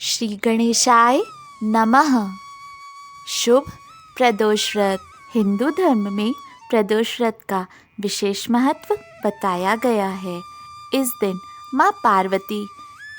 श्री गणेशाय नमः। शुभ प्रदोष व्रत। हिंदू धर्म में प्रदोष व्रत का विशेष महत्व बताया गया है। इस दिन माँ पार्वती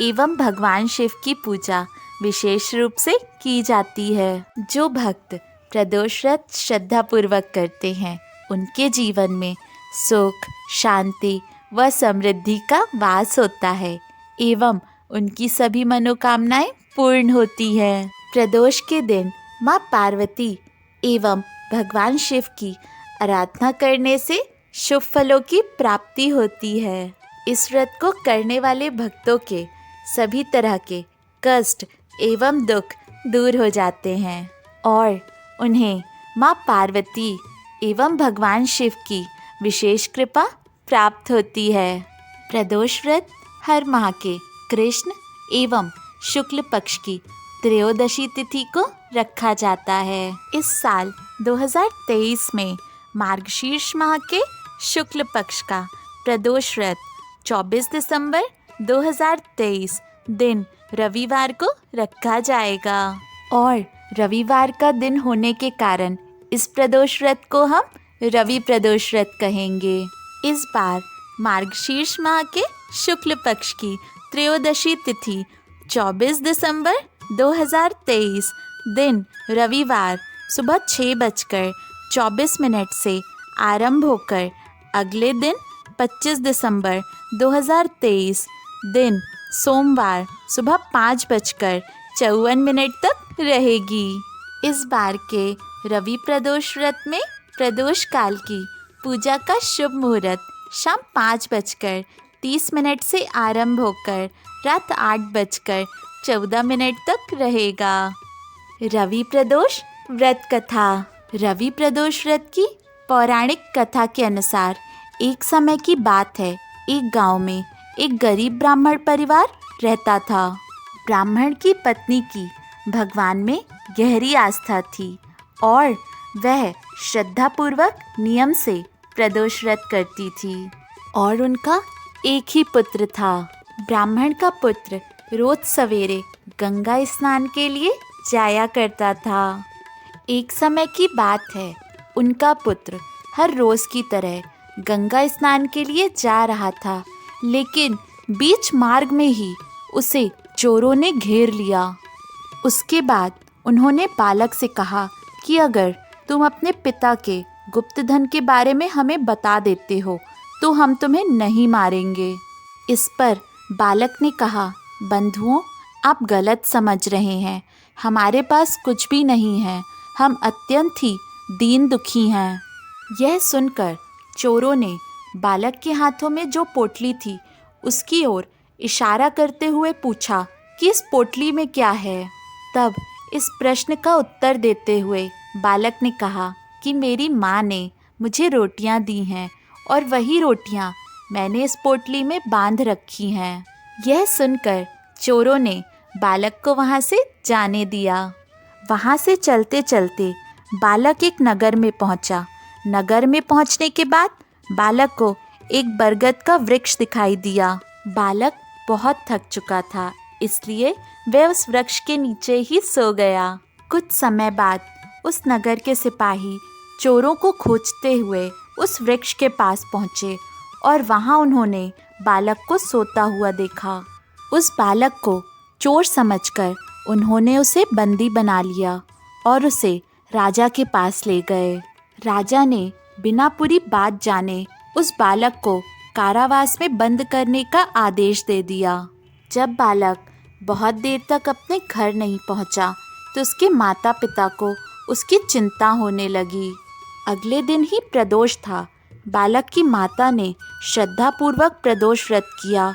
एवं भगवान शिव की पूजा विशेष रूप से की जाती है। जो भक्त प्रदोष व्रत श्रद्धापूर्वक करते हैं उनके जीवन में सुख, शांति व समृद्धि का वास होता है एवं उनकी सभी मनोकामनाएं पूर्ण होती हैं। प्रदोष के दिन माँ पार्वती एवं भगवान शिव की आराधना करने से शुभ फलों की प्राप्ति होती है। इस व्रत को करने वाले भक्तों के सभी तरह के कष्ट एवं दुख दूर हो जाते हैं और उन्हें माँ पार्वती एवं भगवान शिव की विशेष कृपा प्राप्त होती है। प्रदोष व्रत हर माह के कृष्ण एवं शुक्ल पक्ष की त्रयोदशी तिथि को रखा जाता है। इस साल 2023 में मार्गशीर्ष माह के शुक्ल पक्ष का प्रदोष व्रत 24 दिसंबर 2023 दिन रविवार को रखा जाएगा और रविवार का दिन होने के कारण इस प्रदोष व्रत को हम रवि प्रदोष व्रत कहेंगे। इस बार मार्गशीर्ष माह के शुक्ल पक्ष की त्रयोदशी तिथि 24 दिसंबर 2023 दिन रविवार सुबह 6:24 से आरंभ होकर अगले दिन 25 दिसंबर 2023 दिन सोमवार सुबह 5:54 तक रहेगी। इस बार के रवि प्रदोष व्रत में प्रदोष काल की पूजा का शुभ मुहूर्त शाम 5:30 से आरंभ होकर रात 8:14 तक रहेगा। रवि प्रदोष व्रत कथा। रवि प्रदोष व्रत की पौराणिक कथा के अनुसार एक समय की बात है, एक गांव में एक गरीब ब्राह्मण परिवार रहता था। ब्राह्मण की पत्नी की भगवान में गहरी आस्था थी और वह श्रद्धापूर्वक नियम से प्रदोष व्रत करती थी और उनका एक ही पुत्र था। ब्राह्मण का पुत्र रोज सवेरे गंगा स्नान के लिए जाया करता था। एक समय की बात है, उनका पुत्र हर रोज की तरह गंगा स्नान के लिए जा रहा था, लेकिन बीच मार्ग में ही उसे चोरों ने घेर लिया। उसके बाद उन्होंने बालक से कहा कि अगर तुम अपने पिता के गुप्त धन के बारे में हमें बता देते हो तो हम तुम्हें नहीं मारेंगे। इस पर बालक ने कहा, बंधुओं, आप गलत समझ रहे हैं, हमारे पास कुछ भी नहीं है, हम अत्यंत ही दीन दुखी हैं। यह सुनकर चोरों ने बालक के हाथों में जो पोटली थी उसकी ओर इशारा करते हुए पूछा कि इस पोटली में क्या है। तब इस प्रश्न का उत्तर देते हुए बालक ने कहा कि मेरी माँ ने मुझे रोटियाँ दी हैं और वही रोटियाँ मैंने इस पोटली में बांध रखी हैं। यह सुनकर चोरों ने बालक को वहाँ से जाने दिया। वहाँ से चलते चलते बालक एक नगर में पहुँचा। नगर में पहुँचने के बाद बालक को एक बरगद का वृक्ष दिखाई दिया। बालक बहुत थक चुका था, इसलिए वह उस वृक्ष के नीचे ही सो गया। कुछ समय बाद उस नगर के सिपाही चोरों को खोजते हुए उस वृक्ष के पास पहुँचे और वहाँ उन्होंने बालक को सोता हुआ देखा। उस बालक को चोर समझकर उन्होंने उसे बंदी बना लिया और उसे राजा के पास ले गए। राजा ने बिना पूरी बात जाने उस बालक को कारावास में बंद करने का आदेश दे दिया। जब बालक बहुत देर तक अपने घर नहीं पहुंचा तो उसके माता पिता को उसकी चिंता होने लगी। अगले दिन ही प्रदोष था। बालक की माता ने श्रद्धापूर्वक प्रदोष व्रत किया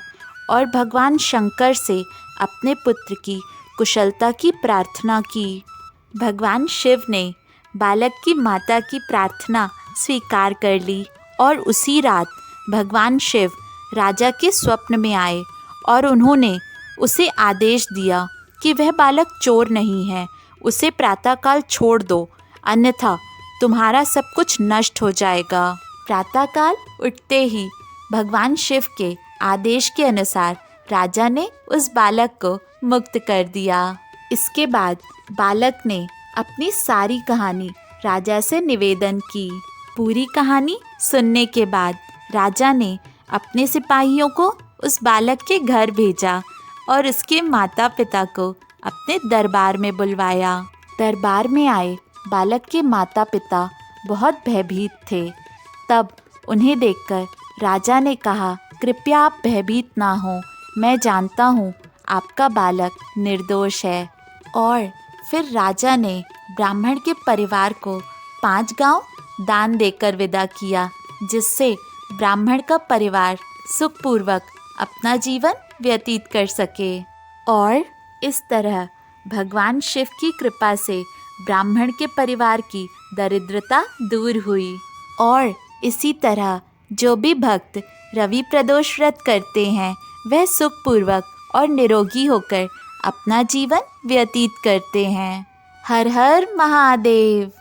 और भगवान शंकर से अपने पुत्र की कुशलता की प्रार्थना की। भगवान शिव ने बालक की माता की प्रार्थना स्वीकार कर ली और उसी रात भगवान शिव राजा के स्वप्न में आए और उन्होंने उसे आदेश दिया कि वह बालक चोर नहीं है, उसे प्रातःकाल छोड़ दो, अन्यथा तुम्हारा सब कुछ नष्ट हो जाएगा। प्रातःकाल उठते ही भगवान शिव के आदेश के अनुसार राजा ने उस बालक को मुक्त कर दिया। इसके बाद बालक ने अपनी सारी कहानी राजा से निवेदन की। पूरी कहानी सुनने के बाद राजा ने अपने सिपाहियों को उस बालक के घर भेजा और उसके माता पिता को अपने दरबार में बुलवाया। दरबार में आए बालक के माता पिता बहुत भयभीत थे। तब उन्हें देखकर राजा ने कहा, कृपया आप भयभीत ना हो, मैं जानता हूँ आपका बालक निर्दोष है। और फिर राजा ने ब्राह्मण के परिवार को 5 गांव दान देकर विदा किया, जिससे ब्राह्मण का परिवार सुखपूर्वक अपना जीवन व्यतीत कर सके। और इस तरह भगवान शिव की कृपा से ब्राह्मण के परिवार की दरिद्रता दूर हुई। और इसी तरह जो भी भक्त रवि प्रदोष व्रत करते हैं वह सुखपूर्वक और निरोगी होकर अपना जीवन व्यतीत करते हैं। हर हर महादेव।